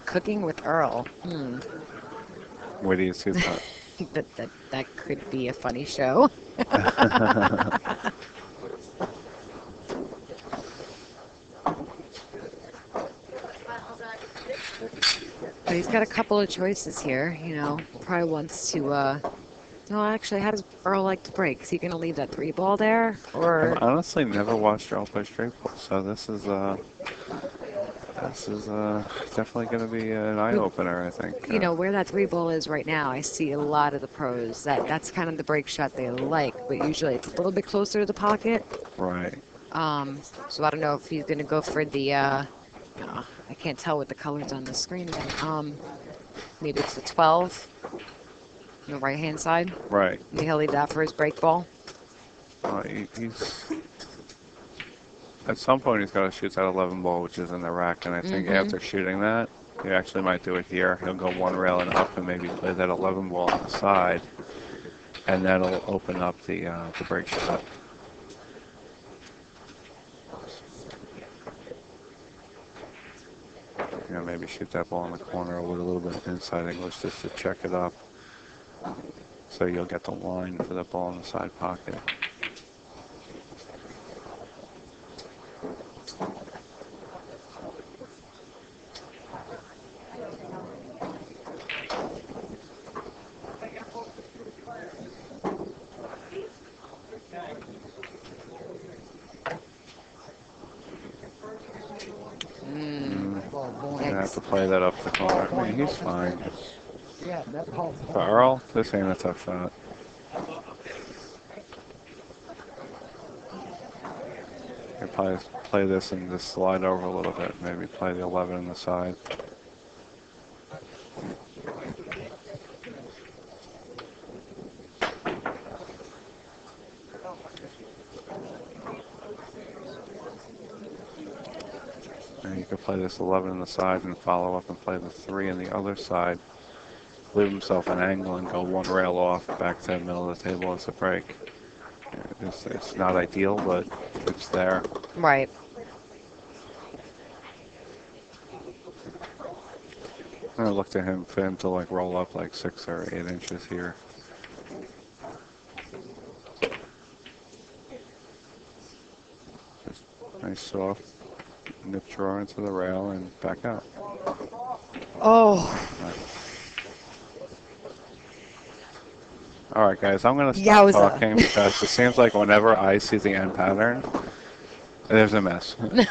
Cooking with Earl. Where do you see that? that could be a funny show. But he's got a couple of choices here, you know. Probably wants to, no, actually, how does Earl like to break? Is he going to leave that 3-ball there? Or I've honestly never watched Earl play straight ball, so this is definitely going to be an eye-opener, I think. you know, where that 3-ball is right now, I see a lot of the pros. That's kind of the break shot they like, but usually it's a little bit closer to the pocket. Right. So I don't know if he's going to go for the, I can't tell with the colors on the screen again. Maybe it's the 12 on the right-hand side. Right. Maybe he'll leave that for his break ball. He's at some point he's got to shoot that 11 ball, which is in the rack, and I think after shooting that, he actually might do it here. He'll go one rail and up, and maybe play that 11 ball on the side, and that'll open up the break shot. You know, maybe shoot that ball in the corner with a little bit of inside English just to check it up. So you'll get the line for the ball in the side pocket. You have to play that up the corner. I mean, he's fine. For Earl, this ain't a tough shot. You probably play this and just slide over a little bit. Maybe play the 11 on the side. And you could play this 11 on the side and follow up and play the 3 on the other side. Leave himself an angle and go one rail off back to the middle of the table as a break. It's not ideal, but it's there. Right. I looked at him for him to like roll up like 6 or 8 inches here. Just nice soft nip draw into the rail and back out. Oh. All right, guys, I'm going to stop talking because it seems like whenever I see the end pattern, there's a mess. $98,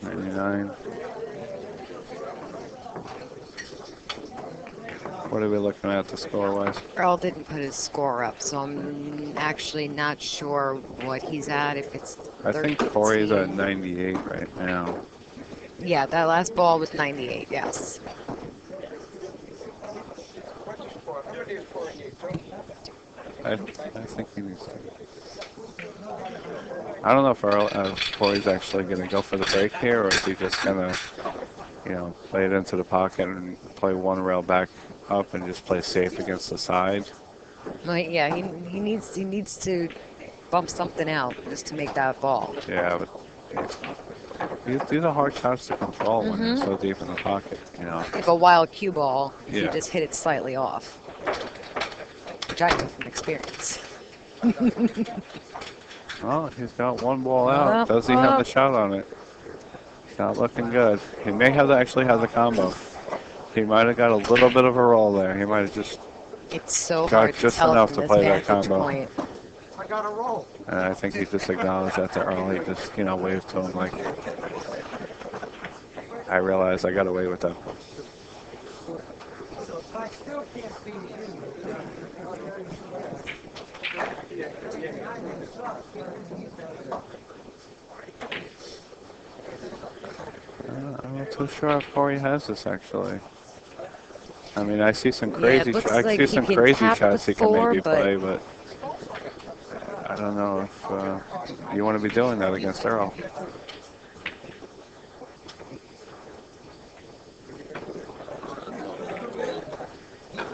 $99. What are we looking at the score-wise? Earl didn't put his score up, so I'm actually not sure what he's at. If it's 13. I think Corey's at 98 right now. Yeah, that last ball was 98, yes. I think he needs to. I don't know if Earl, Corey's actually going to go for the break here, or is he just going to, play it into the pocket and play one rail back up and just play safe against the side. Well, yeah, he needs to bump something out just to make that ball. Yeah, but these are hard shots to control when you're so deep in the pocket, Like a wild cue ball, if you Yeah. just hit it slightly off. Which I know from experience. Oh, he's got one ball out. Does he have the shot on it? It's not looking good. He may actually have the combo. He might have got a little bit of a roll there. He might have just It's so got hard to just tell enough from to this play that vantage combo. point. I got a roll. And I think he just acknowledged that to Earl. He just, waved to him like, I realize I got away with that. I still can't beat you. I'm not too sure if Corey has this actually. I mean, I see some Yeah, crazy, it looks I like see he some can crazy tap the shots he can four, maybe but- play, but I don't know if you want to be doing that against Earl.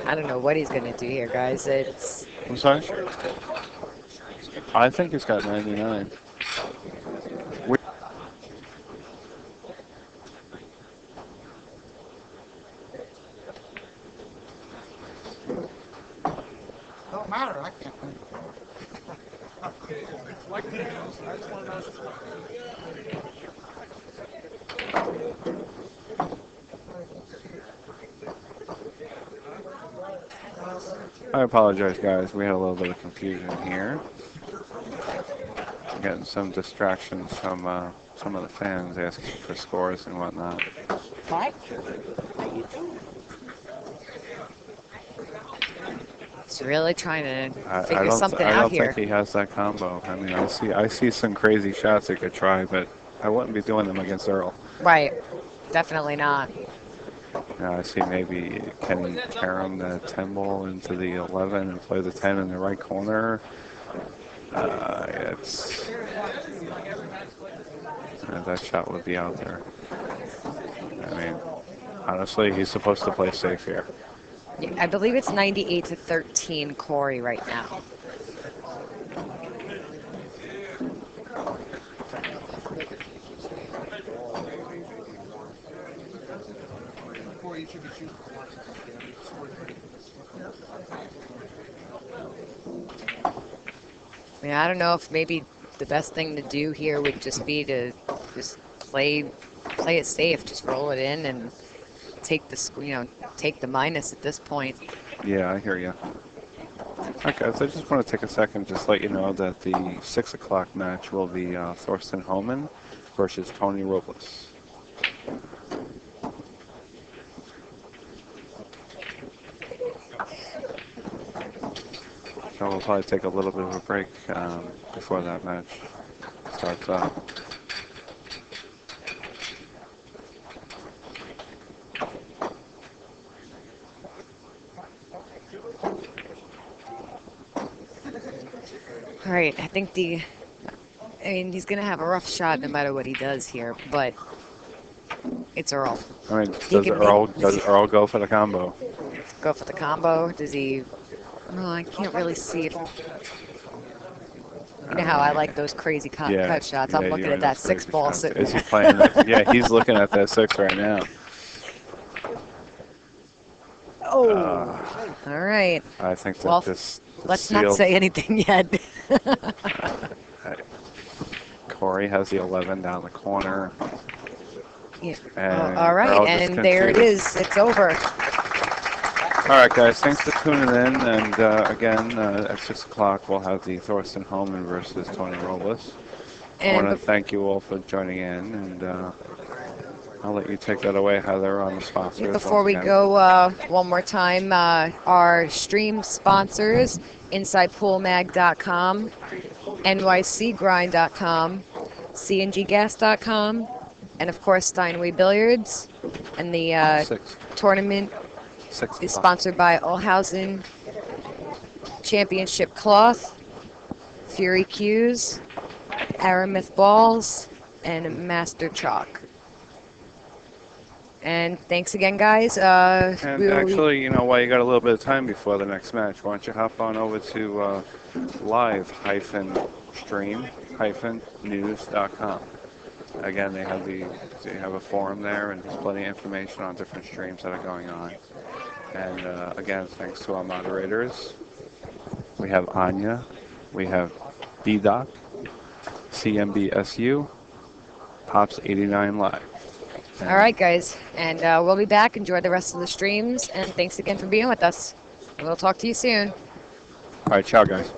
I don't know what he's going to do here, guys. It's I'm sorry? I think he's got 99. Don't matter, I can't win. I apologize, guys. We had a little bit of confusion here. Getting some distractions from some of the fans asking for scores and whatnot. Mike? He's really trying to I figure don't, something I out don't here. think he has that combo. I mean, I see some crazy shots he could try, but I wouldn't be doing them against Earl. Right. Definitely not. I see maybe can he carom the 10 ball into the 11 and play the 10 in the right corner. That shot would be out there. I mean, honestly, he's supposed to play safe here. Yeah, I believe it's 98-13 Corey right now. I mean, I don't know if maybe the best thing to do here would just be to just play it safe, just roll it in and take the minus at this point. Yeah, I hear you. Okay, so I just want to take a second just let you know that the 6 o'clock match will be Thorsten Homan versus Tony Robles. So we'll probably take a little bit of a break before that match starts up. All right, I think he's going to have a rough shot no matter what he does here, but it's Earl. I mean, does Earl go for the combo? Go for the combo? Does he? No, I can't really see if. You know how I like those crazy cut shots. I'm looking at that 6 ball sitting. Is he playing that? Yeah, he's looking at that 6 right now. Oh, all right. I think that Well, this let's not say anything yet. Corey has the 11 down the corner. Yeah. And All right, Earl just and there it concedes. is. It's over. All right, guys, thanks for tuning in. And again, at 6 o'clock, we'll have the Thorsten Homan versus Tony Robles. I want to thank you all for joining in, and I'll let you take that away, Heather, on the sponsors. Before we go, one more time, our stream sponsors, InsidePoolMag.com, NYCGrind.com, CNGGas.com, and of course Steinway Billiards. And the tournament is sponsored by Olhausen championship cloth, Fury cues, Aramith balls, and Master chalk. And thanks again, guys. And We will actually, you know, while you got a little bit of time before the next match, why don't you hop on over to live-stream-news.com. Again, they have a forum there, and there's plenty of information on different streams that are going on. And again, thanks to our moderators. We have Anya, we have D-Doc, CMBSU, Pops 89 Live. All right, guys, and we'll be back. Enjoy the rest of the streams, and thanks again for being with us. We'll talk to you soon. All right, ciao, guys.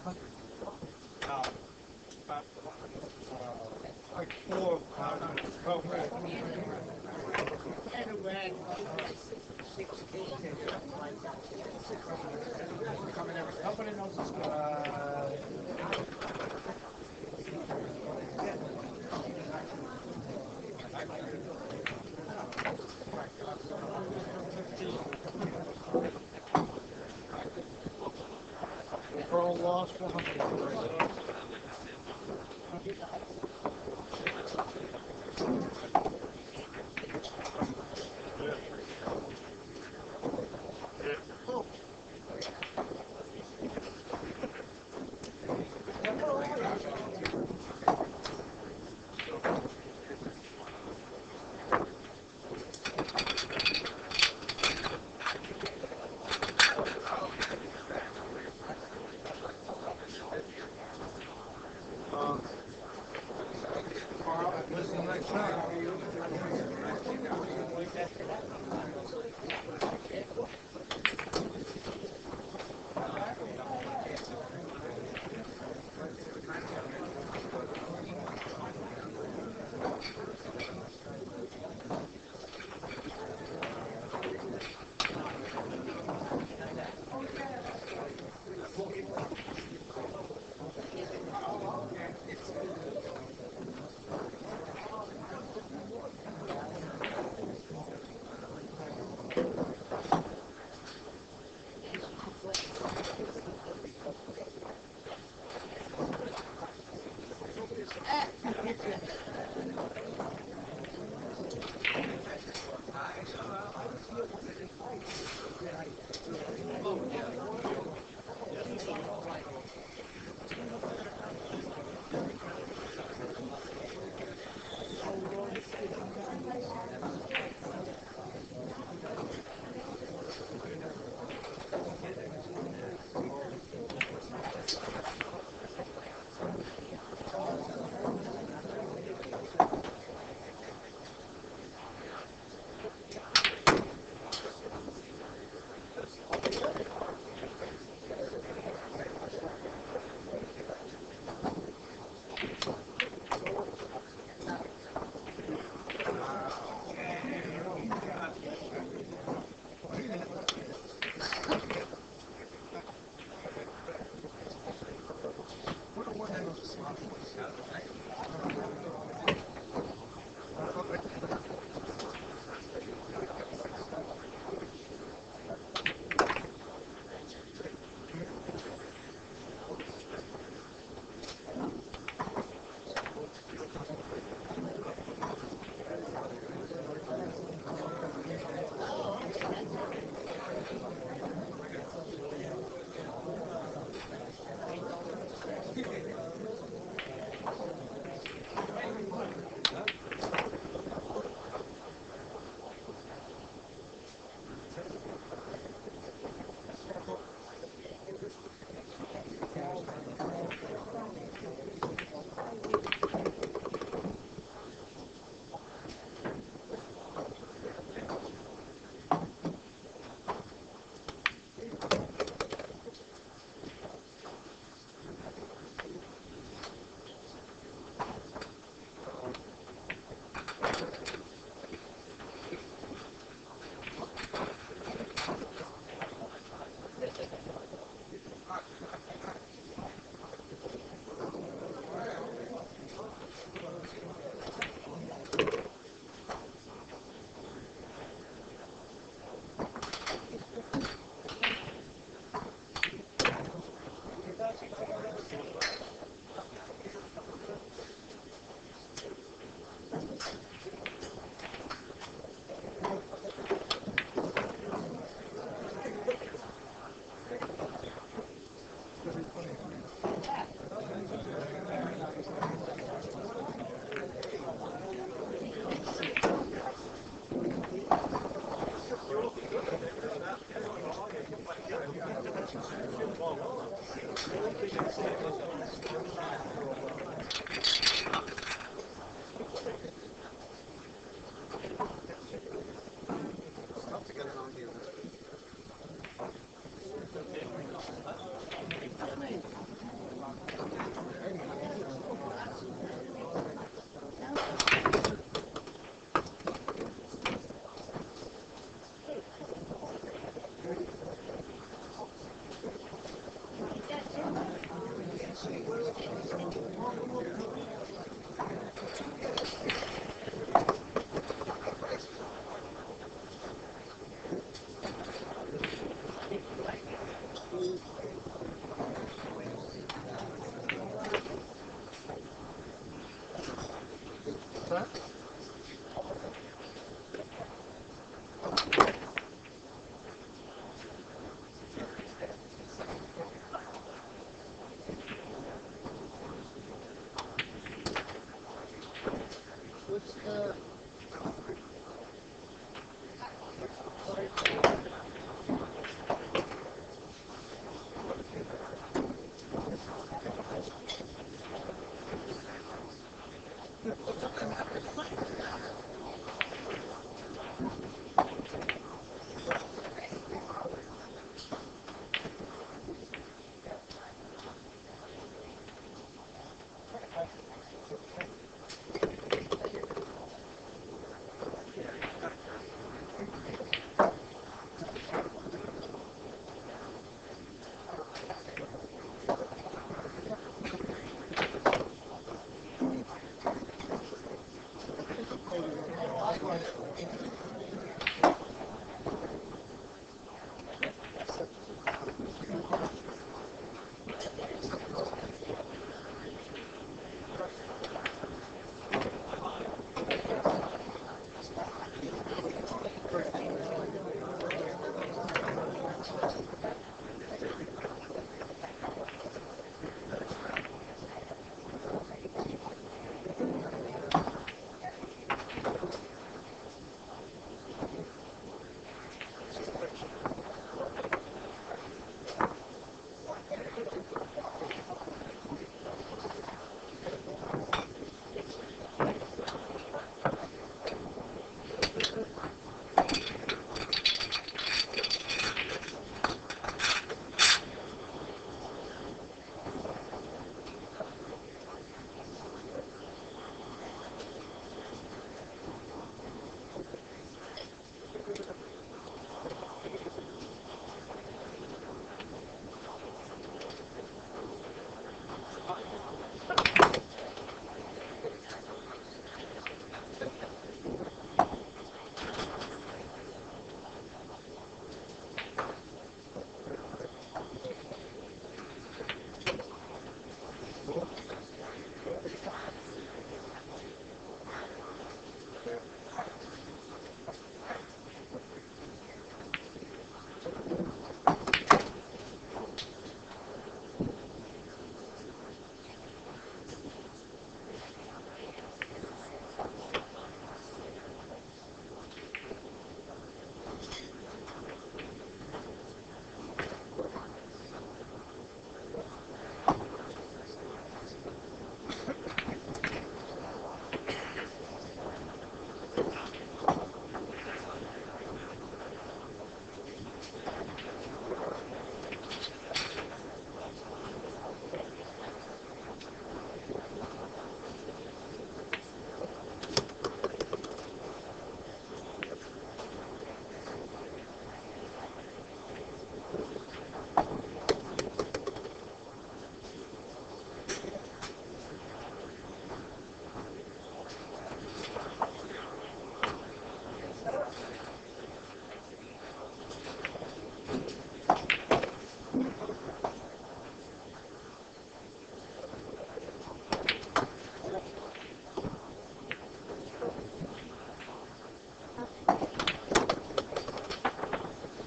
About, like 4 pounds. Coming every company knows this guy. Earl lost for 100. Carl, listen next time.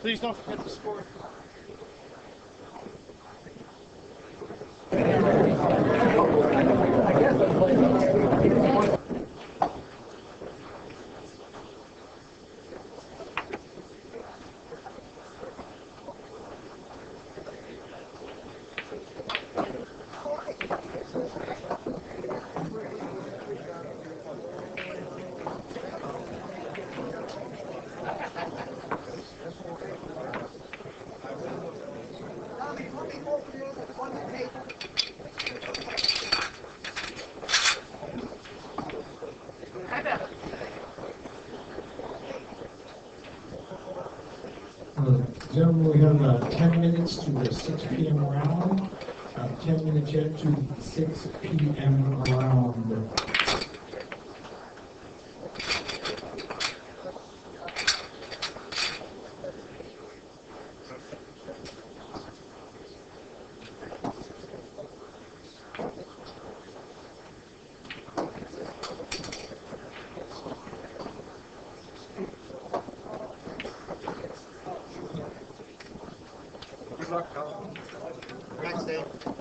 Please don't forget the score. Gentlemen, we have 10 minutes to the 6 p.m. round. 10 minutes yet to 6 p.m. around. Good luck, Tom. Thanks, Dave.